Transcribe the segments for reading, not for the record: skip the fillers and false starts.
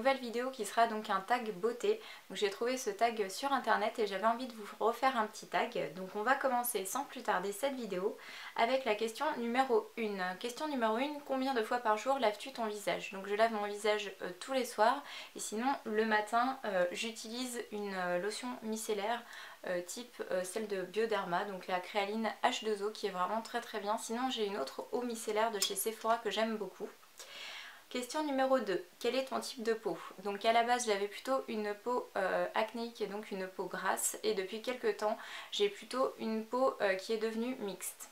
nouvelle vidéo qui sera donc un tag beauté. J'ai trouvé ce tag sur internet et j'avais envie de vous refaire un petit tag. Donc on va commencer sans plus tarder cette vidéo avec la question numéro 1. Question numéro 1, combien de fois par jour laves-tu ton visage? Donc je lave mon visage tous les soirs et sinon le matin j'utilise une lotion micellaire type celle de Bioderma, donc la Créaline H2O qui est vraiment très bien. Sinon j'ai une autre eau micellaire de chez Sephora que j'aime beaucoup. Question numéro 2, quel est ton type de peau? Donc à la base j'avais plutôt une peau acnéique et donc une peau grasse, et depuis quelques temps j'ai plutôt une peau qui est devenue mixte.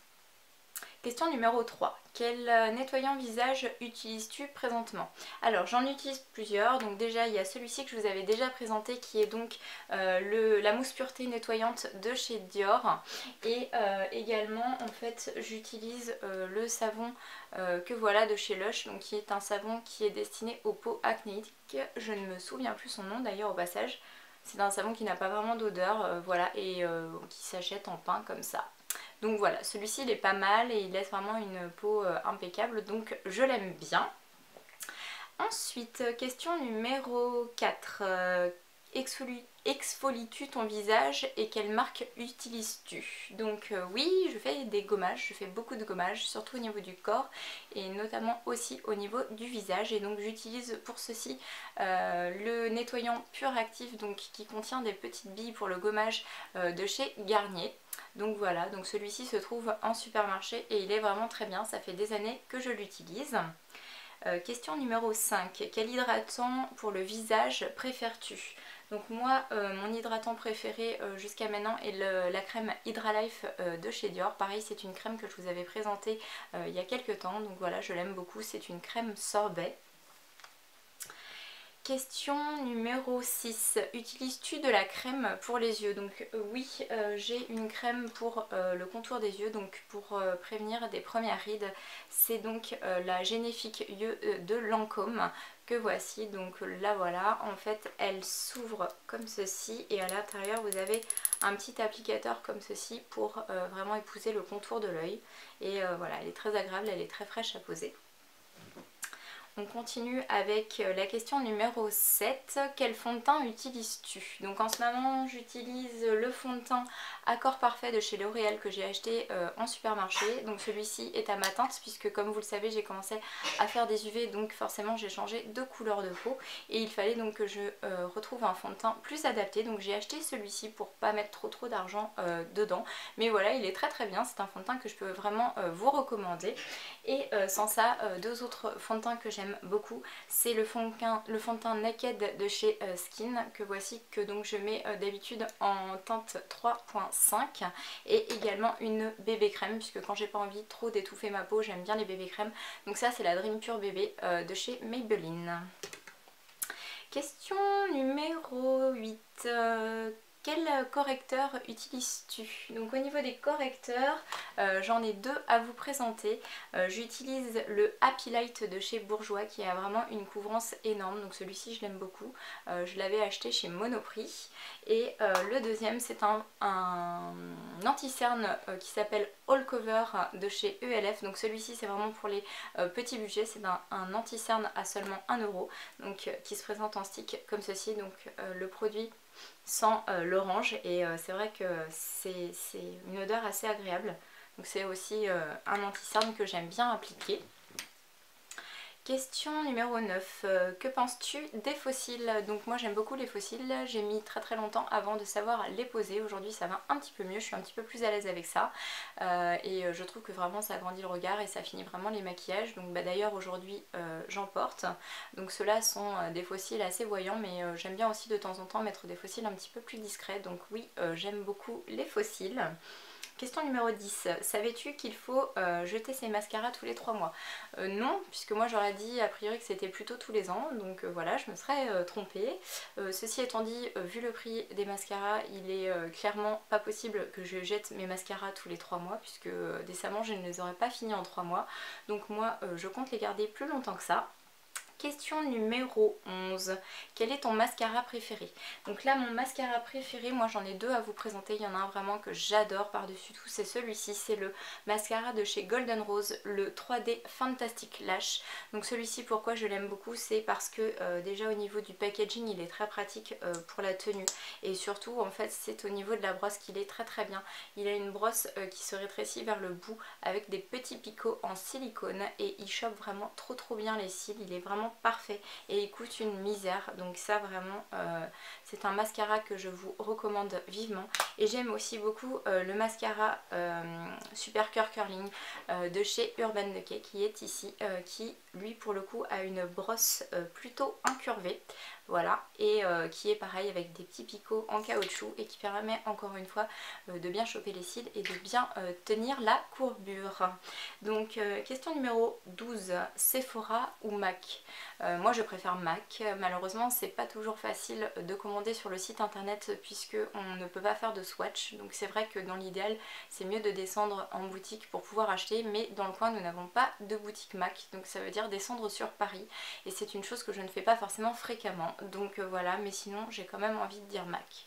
Question numéro 3. Quel nettoyant visage utilises-tu présentement? Alors j'en utilise plusieurs, donc déjà il y a celui-ci que je vous avais déjà présenté qui est donc la mousse pureté nettoyante de chez Dior, et également en fait j'utilise le savon que voilà de chez Lush, donc qui est un savon qui est destiné aux peaux acnéiques. Je ne me souviens plus son nom d'ailleurs au passage. C'est un savon qui n'a pas vraiment d'odeur, voilà, et qui s'achète en pain comme ça. Donc voilà, celui-ci il est pas mal et il laisse vraiment une peau impeccable, donc je l'aime bien. Ensuite, question numéro 4. Exfolies-tu ton visage et quelle marque utilises-tu? Donc oui, je fais des gommages, je fais beaucoup de gommages, surtout au niveau du corps et notamment aussi au niveau du visage. Et donc j'utilise pour ceci le nettoyant Pure Active, donc qui contient des petites billes pour le gommage de chez Garnier. Donc voilà, donc celui-ci se trouve en supermarché et il est vraiment très bien, ça fait des années que je l'utilise. Question numéro 5. Quel hydratant pour le visage préfères-tu? Donc moi, mon hydratant préféré jusqu'à maintenant est la crème Hydralife de chez Dior. Pareil, c'est une crème que je vous avais présentée il y a quelques temps, donc voilà, je l'aime beaucoup. C'est une crème sorbet. Question numéro 6. Utilises-tu de la crème pour les yeux? Donc oui, j'ai une crème pour le contour des yeux, donc pour prévenir des premières rides. C'est donc la Génifique Yeux de Lancôme que voici. Donc là voilà, en fait elle s'ouvre comme ceci et à l'intérieur vous avez un petit applicateur comme ceci pour vraiment épouser le contour de l'œil. Et voilà, elle est très agréable, elle est très fraîche à poser. On continue avec la question numéro 7. Quel fond de teint utilises-tu? Donc en ce moment j'utilise le fond de teint Accord Parfait de chez L'Oréal que j'ai acheté en supermarché. Donc celui-ci est à ma teinte puisque comme vous le savez j'ai commencé à faire des UV, donc forcément j'ai changé de couleur de peau et il fallait donc que je retrouve un fond de teint plus adapté. Donc j'ai acheté celui-ci pour pas mettre trop d'argent dedans. Mais voilà, il est très bien, c'est un fond de teint que je peux vraiment vous recommander. Et sans ça, deux autres fonds de teint que j'aime beaucoup, c'est le fond de teint Naked de chez Skin que voici, que donc je mets d'habitude en teinte 3.5, et également une bébé crème puisque quand j'ai pas envie trop d'étouffer ma peau j'aime bien les bébés crèmes. Donc ça c'est la Dream Pure Bébé de chez Maybelline. Question numéro 8. Quel correcteur utilises-tu? Donc au niveau des correcteurs, j'en ai deux à vous présenter. J'utilise le Happy Light de chez Bourjois qui a vraiment une couvrance énorme. Donc celui-ci je l'aime beaucoup. Je l'avais acheté chez Monoprix. Et le deuxième c'est un anti-cerne qui s'appelle All Cover de chez ELF. Donc celui-ci c'est vraiment pour les petits budgets. C'est un anti-cerne à seulement 1 €. Donc qui se présente en stick comme ceci. Donc le produit sans l'orange et c'est vrai que c'est une odeur assez agréable, donc c'est aussi un anti-cerne que j'aime bien appliquer. Question numéro 9. Que penses-tu des fossiles? Donc moi j'aime beaucoup les fossiles, j'ai mis très longtemps avant de savoir les poser. Aujourd'hui ça va un petit peu mieux, je suis un petit peu plus à l'aise avec ça et je trouve que vraiment ça agrandit le regard et ça finit vraiment les maquillages. Donc d'ailleurs aujourd'hui j'en porte. Donc ceux-là sont des fossiles assez voyants, mais j'aime bien aussi de temps en temps mettre des fossiles un petit peu plus discrets. Donc oui, j'aime beaucoup les fossiles. Question numéro 10. Savais-tu qu'il faut jeter ses mascaras tous les 3 mois? Non, puisque moi j'aurais dit a priori que c'était plutôt tous les ans, donc voilà, je me serais trompée. Ceci étant dit, vu le prix des mascaras, il est clairement pas possible que je jette mes mascaras tous les 3 mois, puisque décemment je ne les aurais pas finis en 3 mois. Donc moi je compte les garder plus longtemps que ça. Question numéro 11. Quel est ton mascara préféré? Donc là mon mascara préféré, moi j'en ai deux à vous présenter. Il y en a un vraiment que j'adore par-dessus tout, c'est celui-ci. C'est le mascara de chez Golden Rose, le 3D Fantastic Lash. Donc celui-ci, pourquoi je l'aime beaucoup, c'est parce que déjà au niveau du packaging il est très pratique pour la tenue. Et surtout en fait c'est au niveau de la brosse qu'il est très très bien. Il a une brosse qui se rétrécit vers le bout avec des petits picots en silicone et il chope vraiment trop bien les cils. Il est vraiment parfait et il coûte une misère, donc ça vraiment c'est un mascara que je vous recommande vivement. Et j'aime aussi beaucoup le mascara Super Curling de chez Urban Decay qui est ici, qui lui pour le coup a une brosse plutôt incurvée, voilà, et qui est pareil avec des petits picots en caoutchouc et qui permet encore une fois de bien choper les cils et de bien tenir la courbure. Donc question numéro 12, Sephora ou MAC? Moi je préfère MAC, malheureusement c'est pas toujours facile de commander sur le site internet puisque on ne peut pas faire de swatch, donc c'est vrai que dans l'idéal c'est mieux de descendre en boutique pour pouvoir acheter, mais dans le coin nous n'avons pas de boutique MAC, donc ça veut dire descendre sur Paris et c'est une chose que je ne fais pas forcément fréquemment, donc voilà, mais sinon j'ai quand même envie de dire MAC.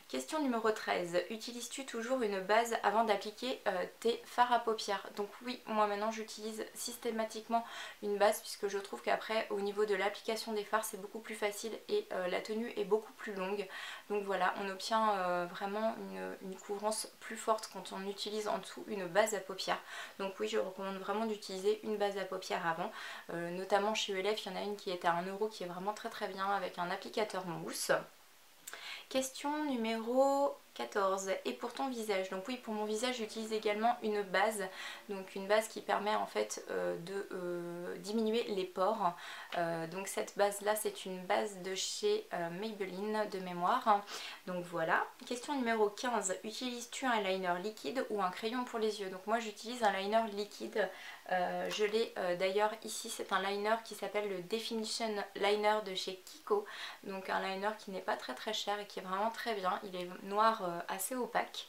Question numéro 13. Utilises-tu toujours une base avant d'appliquer tes fards à paupières? Donc oui, moi maintenant j'utilise systématiquement une base puisque je trouve qu'après au niveau de l'application des fards c'est beaucoup plus facile et la tenue est beaucoup plus longue. Donc voilà, on obtient vraiment une couvrance plus forte quand on utilise en dessous une base à paupières. Donc oui, je recommande vraiment d'utiliser une base à paupières avant. Notamment chez ELF, il y en a une qui est à 1 € qui est vraiment très bien avec un applicateur mousse. Question numéro 14. Et pour ton visage? Donc oui, pour mon visage j'utilise également une base, donc une base qui permet en fait de diminuer les pores. Donc cette base là c'est une base de chez Maybelline de mémoire. Donc voilà. Question numéro 15. Utilises-tu un liner liquide ou un crayon pour les yeux? Donc moi j'utilise un liner liquide. Je l'ai d'ailleurs ici, c'est un liner qui s'appelle le Definition Liner de chez Kiko, donc un liner qui n'est pas très cher et qui est vraiment très bien. Il est noir assez opaque.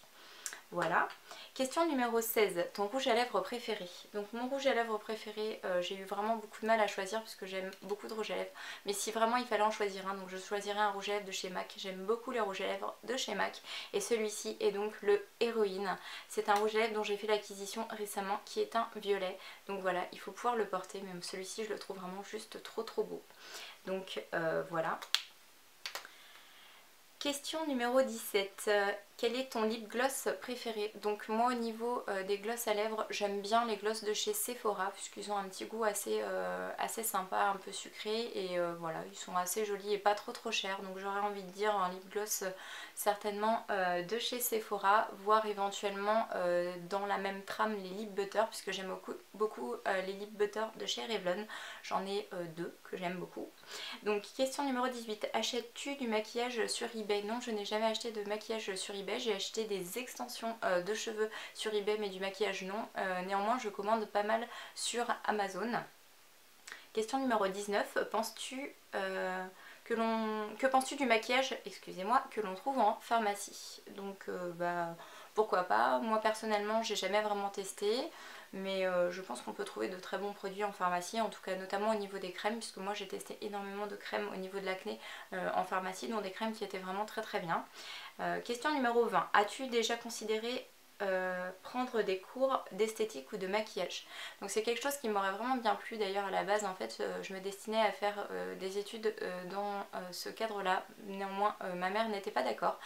Voilà. Question numéro 16. Ton rouge à lèvres préféré? Donc mon rouge à lèvres préféré, j'ai eu vraiment beaucoup de mal à choisir parce que j'aime beaucoup de rouge à lèvres. Mais si vraiment il fallait en choisir un, donc je choisirais un rouge à lèvres de chez MAC. J'aime beaucoup les rouges à lèvres de chez MAC. Et celui-ci est donc le Héroïne. C'est un rouge à lèvres dont j'ai fait l'acquisition récemment qui est un violet. Donc voilà, il faut pouvoir le porter. Même celui-ci je le trouve vraiment juste trop beau. Donc voilà. Question numéro 17. Quel est ton lip gloss préféré? Donc moi au niveau des glosses à lèvres, j'aime bien les glosses de chez Sephora puisqu'ils ont un petit goût assez sympa, un peu sucré et voilà, ils sont assez jolis et pas trop chers. Donc j'aurais envie de dire un lip gloss certainement de chez Sephora, voire éventuellement dans la même trame les lip butter puisque j'aime beaucoup les lip butter de chez Revlon. J'en ai deux que j'aime beaucoup. Donc question numéro 18. Achètes-tu du maquillage sur eBay? Non, je n'ai jamais acheté de maquillage sur eBay. J'ai acheté des extensions de cheveux sur eBay mais du maquillage non. Néanmoins je commande pas mal sur Amazon. Question numéro 19. Que penses-tu du maquillage, excusez-moi, que l'on trouve en pharmacie? Donc pourquoi pas. Moi personnellement j'ai jamais vraiment testé, mais je pense qu'on peut trouver de très bons produits en pharmacie, en tout cas notamment au niveau des crèmes, puisque moi j'ai testé énormément de crèmes au niveau de l'acné en pharmacie, dont des crèmes qui étaient vraiment très bien. Question numéro 20. As-tu déjà considéré prendre des cours d'esthétique ou de maquillage? Donc c'est quelque chose qui m'aurait vraiment bien plu. D'ailleurs à la base en fait je me destinais à faire des études dans ce cadre là, néanmoins ma mère n'était pas d'accord,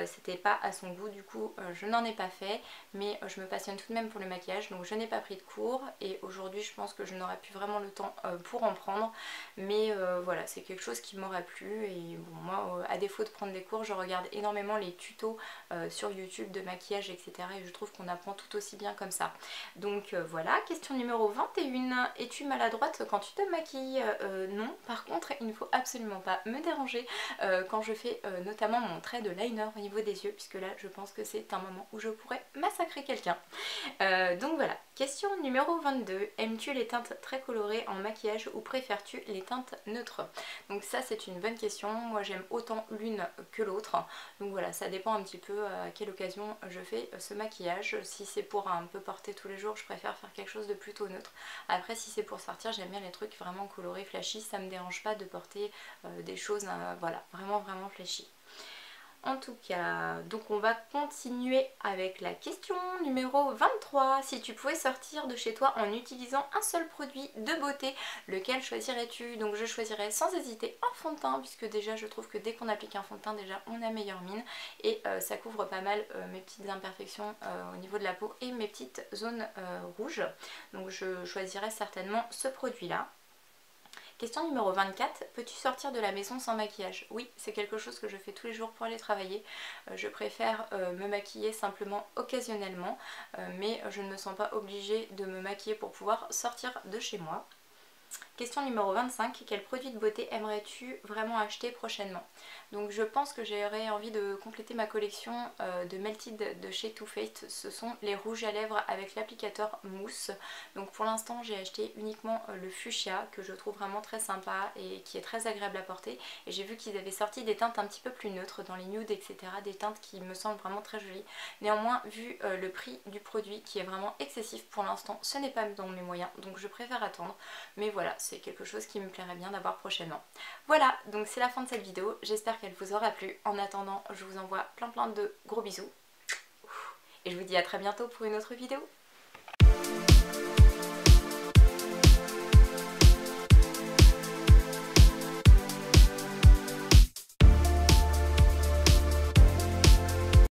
c'était pas à son goût, du coup je n'en ai pas fait, mais je me passionne tout de même pour le maquillage, donc je n'ai pas pris de cours et aujourd'hui je pense que je n'aurai plus vraiment le temps pour en prendre, mais voilà, c'est quelque chose qui m'aurait plu. Et bon, moi à défaut de prendre des cours, je regarde énormément les tutos sur YouTube de maquillage etc. et je trouve qu'on apprend tout aussi bien comme ça. Donc voilà. Question numéro 21. Es-tu maladroite quand tu te maquilles? Non, par contre il ne faut absolument pas me déranger quand je fais notamment mon trait de liner au niveau des yeux, puisque là je pense que c'est un moment où je pourrais massacrer quelqu'un. Donc voilà. Question numéro 22. Aimes-tu les teintes très colorées en maquillage ou préfères-tu les teintes neutres? Donc ça c'est une bonne question. Moi j'aime autant l'une que l'autre. Donc voilà, ça dépend un petit peu à quelle occasion je fais ce ce maquillage. Si c'est pour un peu porter tous les jours, je préfère faire quelque chose de plutôt neutre. Après si c'est pour sortir, j'aime bien les trucs vraiment colorés, flashy, ça me dérange pas de porter des choses voilà, vraiment flashy. En tout cas, donc on va continuer avec la question numéro 23. Si tu pouvais sortir de chez toi en utilisant un seul produit de beauté, lequel choisirais-tu? Donc je choisirais sans hésiter un fond de teint, puisque déjà je trouve que dès qu'on applique un fond de teint, déjà on a meilleure mine. Et ça couvre pas mal mes petites imperfections au niveau de la peau et mes petites zones rouges. Donc je choisirais certainement ce produit-là. Question numéro 24, peux-tu sortir de la maison sans maquillage? Oui, c'est quelque chose que je fais tous les jours pour aller travailler. Je préfère me maquiller simplement occasionnellement, mais je ne me sens pas obligée de me maquiller pour pouvoir sortir de chez moi. Question numéro 25, quel produit de beauté aimerais-tu vraiment acheter prochainement? Donc je pense que j'aurais envie de compléter ma collection de Melted de chez Too Faced. Ce sont les rouges à lèvres avec l'applicateur mousse. Donc pour l'instant j'ai acheté uniquement le fuchsia que je trouve vraiment très sympa et qui est très agréable à porter. Et j'ai vu qu'ils avaient sorti des teintes un petit peu plus neutres dans les nudes, etc. Des teintes qui me semblent vraiment très jolies. Néanmoins, vu le prix du produit qui est vraiment excessif pour l'instant, ce n'est pas dans mes moyens, donc je préfère attendre. Mais voilà, c'est quelque chose qui me plairait bien d'avoir prochainement. Voilà, donc c'est la fin de cette vidéo. J'espère qu'elle vous aura plu. En attendant, je vous envoie plein de gros bisous. Et je vous dis à très bientôt pour une autre vidéo.